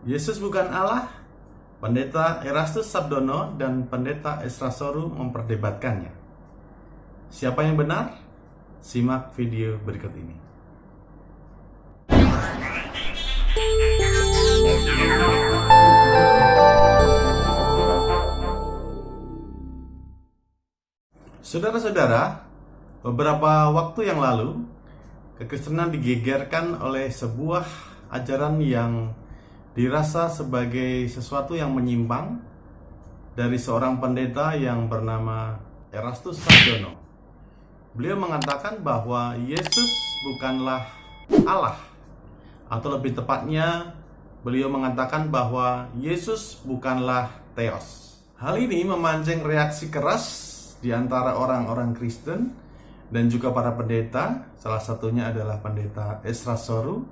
Yesus bukan Allah. Pendeta Erastus Sabdono dan Pendeta Esra Soru memperdebatkannya. Siapa yang benar? Simak video berikut ini. Saudara-saudara, beberapa waktu yang lalu, kekristenan digegerkan oleh sebuah ajaran yang dirasa sebagai sesuatu yang menyimpang dari seorang pendeta yang bernama Erastus Sabdono. Beliau mengatakan bahwa Yesus bukanlah Allah, atau lebih tepatnya beliau mengatakan bahwa Yesus bukanlah Theos. Hal ini memancing reaksi keras di antara orang-orang Kristen dan juga para pendeta. Salah satunya adalah Pendeta Esra Soru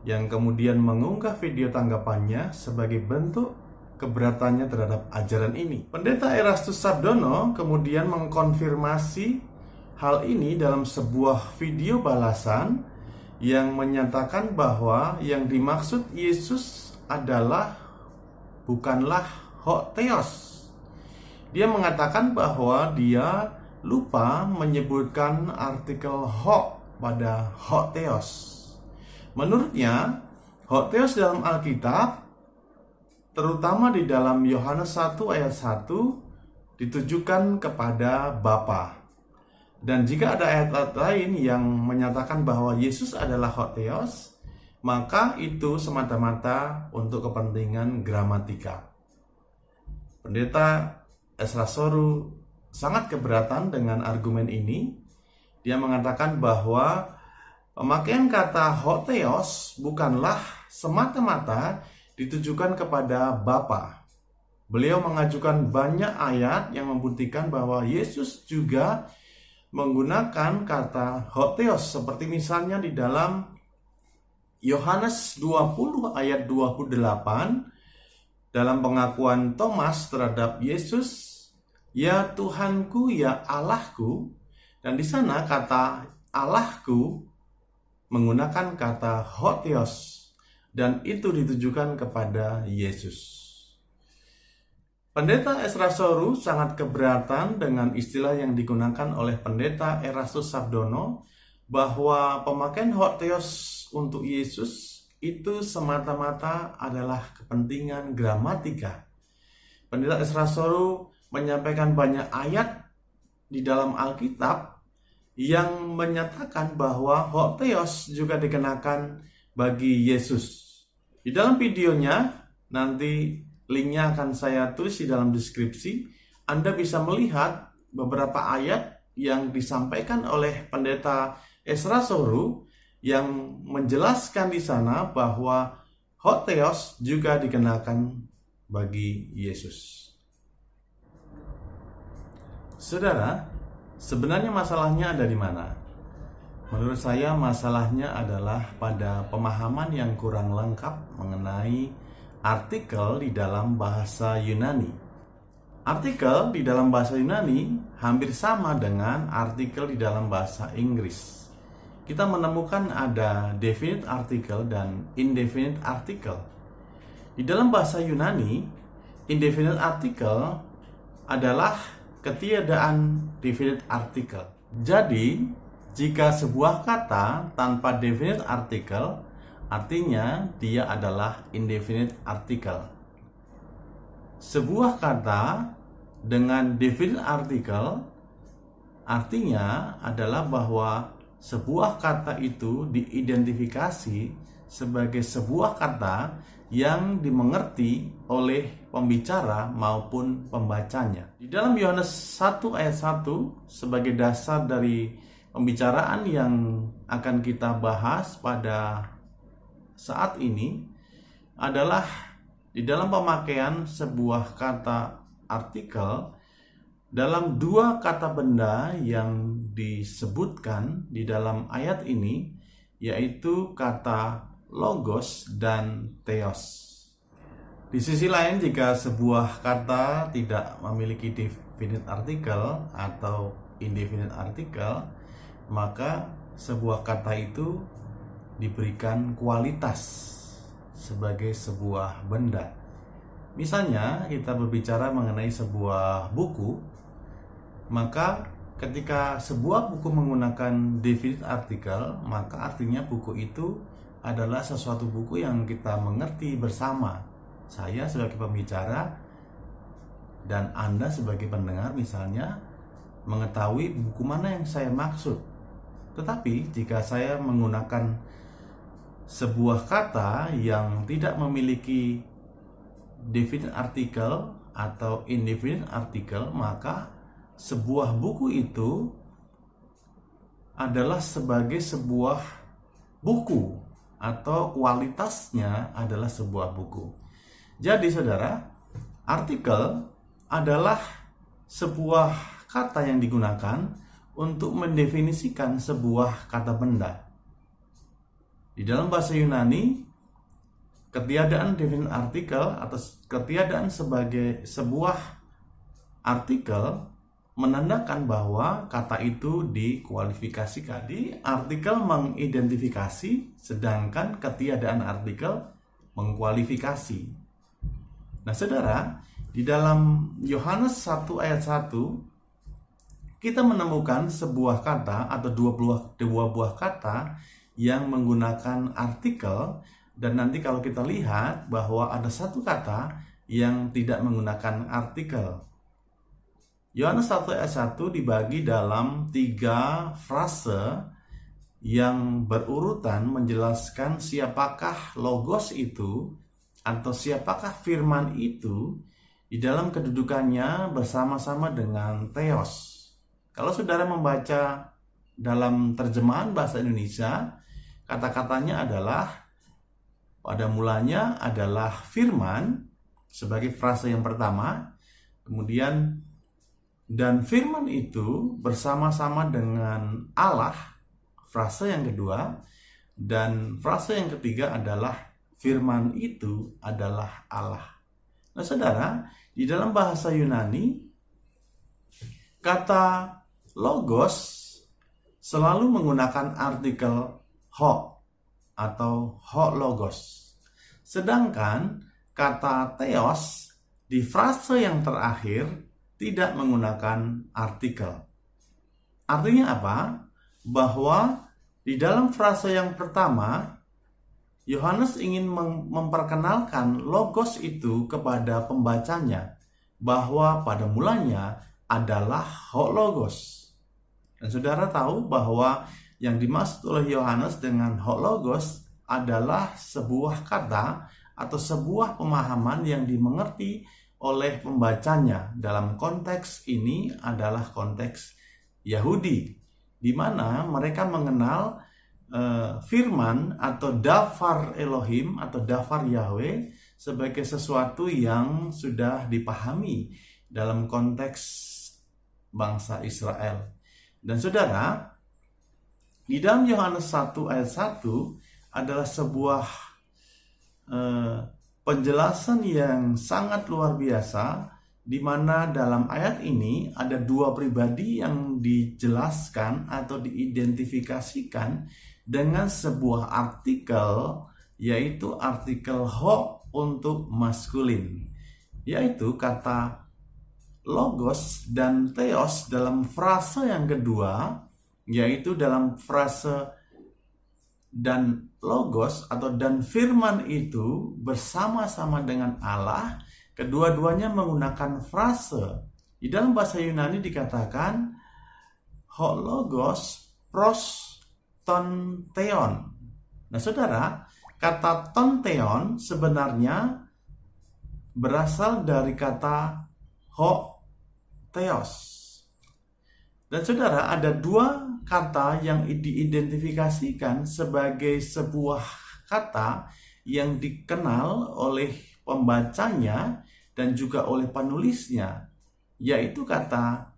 yang kemudian mengunggah video tanggapannya sebagai bentuk keberatannya terhadap ajaran ini. Pendeta Erastus Sabdono kemudian mengkonfirmasi hal ini dalam sebuah video balasan yang menyatakan bahwa yang dimaksud Yesus adalah bukanlah Theos. Dia mengatakan bahwa dia lupa menyebutkan artikel pada Theos. Menurutnya, Theos dalam Alkitab, terutama di dalam Yohanes 1 ayat 1, ditujukan kepada Bapa. Dan jika ada ayat-ayat lain yang menyatakan bahwa Yesus adalah Theos, maka itu semata-mata untuk kepentingan gramatika. Pendeta Esra Soru sangat keberatan dengan argumen ini. Dia mengatakan bahwa pemakaian kata Theos bukanlah semata-mata ditujukan kepada Bapa. Beliau mengajukan banyak ayat yang membuktikan bahwa Yesus juga menggunakan kata Theos, seperti misalnya di dalam Yohanes 20 ayat 28 dalam pengakuan Thomas terhadap Yesus, "Ya Tuhanku, ya Allahku." Dan di sana kata Allahku menggunakan kata Theos, dan itu ditujukan kepada Yesus. Pendeta Esra Soru sangat keberatan dengan istilah yang digunakan oleh Pendeta Erastus Sabdono bahwa pemakaian Theos untuk Yesus itu semata-mata adalah kepentingan gramatika. Pendeta Esra Soru menyampaikan banyak ayat di dalam Alkitab yang menyatakan bahwa Theos juga dikenakan bagi Yesus. Di dalam videonya, nanti linknya akan saya tulis di dalam deskripsi. Anda bisa melihat beberapa ayat yang disampaikan oleh Pendeta Esra Soru yang menjelaskan di sana bahwa Theos juga dikenakan bagi Yesus. Saudara, sebenarnya masalahnya ada di mana? Menurut saya masalahnya adalah pada pemahaman yang kurang lengkap mengenai artikel di dalam bahasa Yunani. Artikel di dalam bahasa Yunani hampir sama dengan artikel di dalam bahasa Inggris. Kita menemukan ada definite article dan indefinite article. Di dalam bahasa Yunani, indefinite article adalah ketiadaan definite article. Jadi, jika sebuah kata tanpa definite article, artinya dia adalah indefinite article. Sebuah kata dengan definite article artinya adalah bahwa sebuah kata itu diidentifikasi sebagai sebuah kata yang dimengerti oleh pembicara maupun pembacanya. Di dalam Yohanes 1 ayat 1 sebagai dasar dari pembicaraan yang akan kita bahas pada saat ini adalah di dalam pemakaian sebuah kata artikel dalam dua kata benda yang disebutkan di dalam ayat ini, yaitu kata logos dan theos. Di sisi lain, jika sebuah kata tidak memiliki definite article atau indefinite article, maka sebuah kata itu diberikan kualitas sebagai sebuah benda. Misalnya kita berbicara mengenai sebuah buku, maka ketika sebuah buku menggunakan definite artikel, maka artinya buku itu adalah sesuatu buku yang kita mengerti bersama. Saya sebagai pembicara dan Anda sebagai pendengar misalnya mengetahui buku mana yang saya maksud. Tetapi jika saya menggunakan sebuah kata yang tidak memiliki definite article atau indefinite article, maka sebuah buku itu adalah sebagai sebuah buku atau kualitasnya adalah sebuah buku. Jadi saudara, artikel adalah sebuah kata yang digunakan untuk mendefinisikan sebuah kata benda. Di dalam bahasa Yunani, ketiadaan definite artikel atau ketiadaan sebagai sebuah artikel menandakan bahwa kata itu dikualifikasikan. Jadi artikel mengidentifikasi, sedangkan ketiadaan artikel mengkualifikasi. Nah saudara, di dalam Yohanes 1 ayat 1 kita menemukan sebuah kata atau dua buah kata yang menggunakan artikel, dan nanti kalau kita lihat bahwa ada satu kata yang tidak menggunakan artikel. Yohanes 1 ayat 1 dibagi dalam 3 frase yang berurutan menjelaskan siapakah logos itu atau siapakah firman itu di dalam kedudukannya bersama-sama dengan theos. Kalau saudara membaca dalam terjemahan bahasa Indonesia, kata-katanya adalah pada mulanya adalah firman sebagai frase yang pertama, kemudian dan firman itu bersama-sama dengan Allah, frase yang kedua, dan frase yang ketiga adalah firman itu adalah Allah. Nah saudara, di dalam bahasa Yunani, kata logos selalu menggunakan artikel ho atau ho logos. Sedangkan kata theos di frase yang terakhir tidak menggunakan artikel. Artinya apa? Bahwa di dalam frase yang pertama, Yohanes ingin memperkenalkan logos itu kepada pembacanya, bahwa pada mulanya adalah ho logos. Dan saudara tahu bahwa yang dimaksud oleh Yohanes dengan ho logos adalah sebuah kata atau sebuah pemahaman yang dimengerti oleh pembacanya. Dalam konteks ini adalah konteks Yahudi, di mana mereka mengenal firman atau dafar Elohim atau dafar Yahweh sebagai sesuatu yang sudah dipahami dalam konteks bangsa Israel. Dan saudara, di dalam Yohanes 1 ayat 1 adalah sebuah penjelasan yang sangat luar biasa, di mana dalam ayat ini ada dua pribadi yang dijelaskan atau diidentifikasikan dengan sebuah artikel, yaitu artikel ho untuk maskulin, yaitu kata logos dan theos dalam frase yang kedua, yaitu dalam frase dan logos atau dan firman itu bersama-sama dengan Allah. Kedua-duanya menggunakan frase. Di dalam bahasa Yunani dikatakan ho logos pros ton theon. Nah saudara, kata ton theon sebenarnya berasal dari kata ho theos. Dan saudara, ada dua kata yang diidentifikasikan sebagai sebuah kata yang dikenal oleh pembacanya dan juga oleh penulisnya, yaitu kata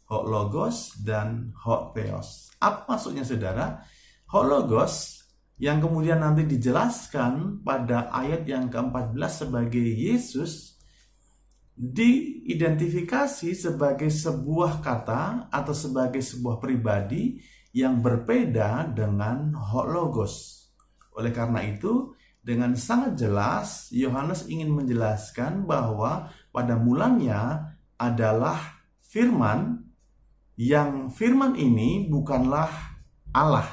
ho logos dan ho theos. Apa maksudnya saudara? Ho logos yang kemudian nanti dijelaskan pada ayat yang ke-14 sebagai Yesus, diidentifikasi sebagai sebuah kata atau sebagai sebuah pribadi yang berbeda dengan ho logos. Oleh karena itu, dengan sangat jelas Yohanes ingin menjelaskan bahwa pada mulanya adalah firman, yang firman ini bukanlah Allah.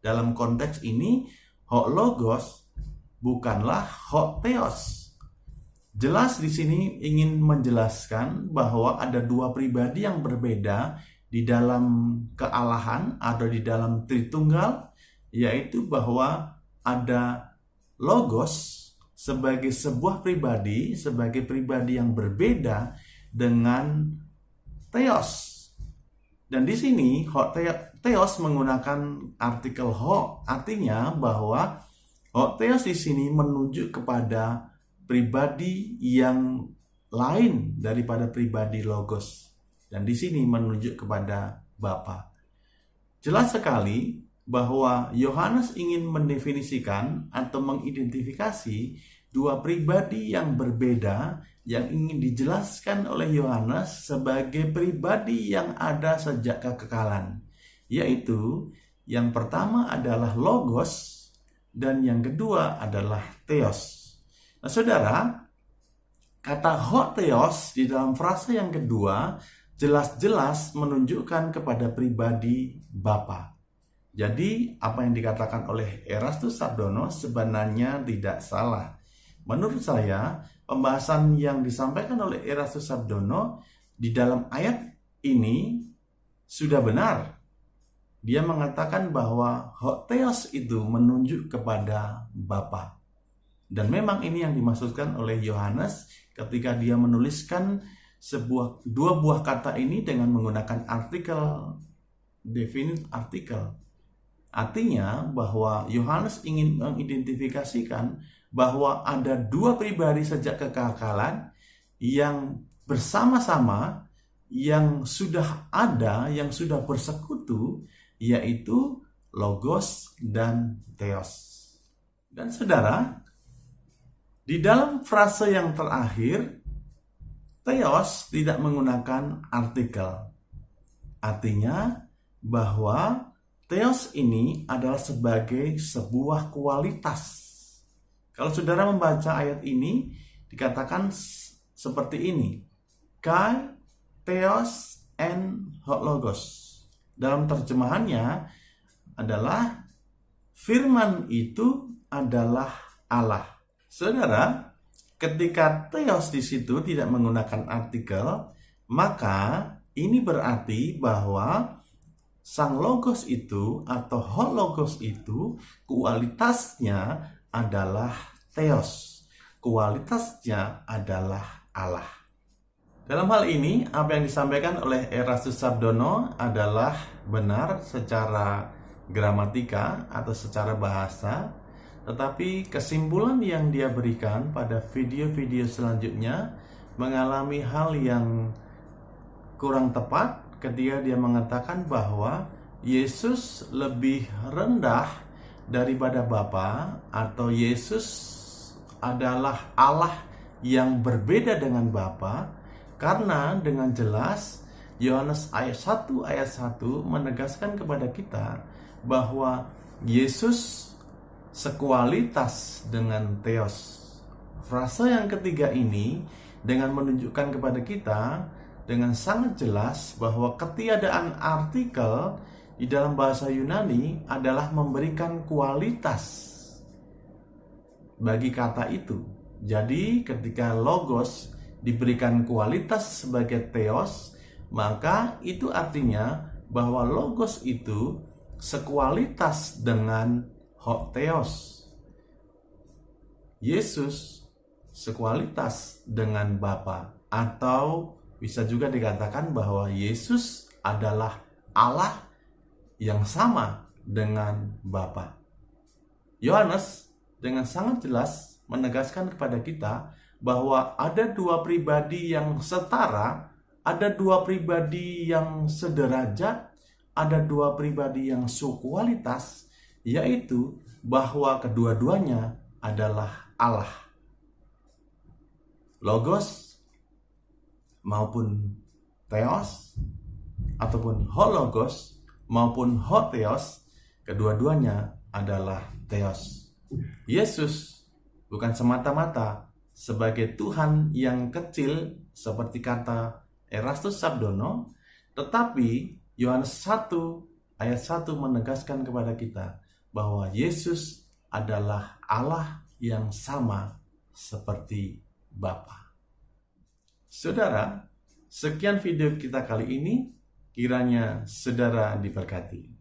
Dalam konteks ini, ho logos bukanlah ho theos. Jelas di sini ingin menjelaskan bahwa ada dua pribadi yang berbeda di dalam kealahan atau di dalam Tritunggal, yaitu bahwa ada logos sebagai sebuah pribadi, sebagai pribadi yang berbeda dengan theos. Dan di sini theos menggunakan artikel ho, artinya bahwa ho theos di sini menunjuk kepada pribadi yang lain daripada pribadi logos. Dan di sini menunjuk kepada Bapa. Jelas sekali bahwa Yohanes ingin mendefinisikan atau mengidentifikasi dua pribadi yang berbeda yang ingin dijelaskan oleh Yohanes sebagai pribadi yang ada sejak kekekalan, yaitu yang pertama adalah logos dan yang kedua adalah theos. Nah, saudara, kata ho theos di dalam frase yang kedua jelas-jelas menunjukkan kepada pribadi Bapa. Jadi, apa yang dikatakan oleh Erastus Sabdono sebenarnya tidak salah. Menurut saya, pembahasan yang disampaikan oleh Erastus Sabdono di dalam ayat ini sudah benar. Dia mengatakan bahwa ho theos itu menunjuk kepada Bapa. Dan memang ini yang dimaksudkan oleh Yohanes ketika dia menuliskan dua buah kata ini dengan menggunakan artikel, definite artikel. Artinya bahwa Yohanes ingin mengidentifikasikan bahwa ada dua pribadi sejak kekekalan yang bersama-sama, yang sudah ada, yang sudah bersekutu, yaitu logos dan theos. Dan saudara, di dalam frase yang terakhir, theos tidak menggunakan artikel. Artinya bahwa theos ini adalah sebagai sebuah kualitas. Kalau saudara membaca ayat ini, dikatakan seperti ini. Kai, theos, and logos. Dalam terjemahannya adalah firman itu adalah Allah. Saudara, ketika theos di situ tidak menggunakan artikel, maka ini berarti bahwa sang logos itu atau ho logos itu kualitasnya adalah theos. Kualitasnya adalah Allah. Dalam hal ini, apa yang disampaikan oleh Erastus Sabdono adalah benar secara gramatika atau secara bahasa, tetapi kesimpulan yang dia berikan pada video-video selanjutnya mengalami hal yang kurang tepat ketika dia mengatakan bahwa Yesus lebih rendah daripada Bapa, atau Yesus adalah Allah yang berbeda dengan Bapa, karena dengan jelas Yohanes ayat 1 menegaskan kepada kita bahwa Yesus sekualitas dengan theos. Frase yang ketiga ini dengan menunjukkan kepada kita dengan sangat jelas bahwa ketiadaan artikel di dalam bahasa Yunani adalah memberikan kualitas bagi kata itu. Jadi ketika logos diberikan kualitas sebagai theos, maka itu artinya bahwa logos itu sekualitas dengan ho theos. Yesus sekualitas dengan Bapa, atau bisa juga dikatakan bahwa Yesus adalah Allah yang sama dengan Bapa. Yohanes dengan sangat jelas menegaskan kepada kita bahwa ada dua pribadi yang setara, ada dua pribadi yang sederajat, ada dua pribadi yang sekualitas, yaitu bahwa kedua-duanya adalah Allah. Logos maupun theos, ataupun ho logos maupun ho theos, kedua-duanya adalah theos. Yesus bukan semata-mata sebagai Tuhan yang kecil seperti kata Erastus Sabdono, tetapi Yohanes 1 ayat 1 menegaskan kepada kita bahwa Yesus adalah Allah yang sama seperti Bapa. Saudara, sekian video kita kali ini, kiranya saudara diberkati.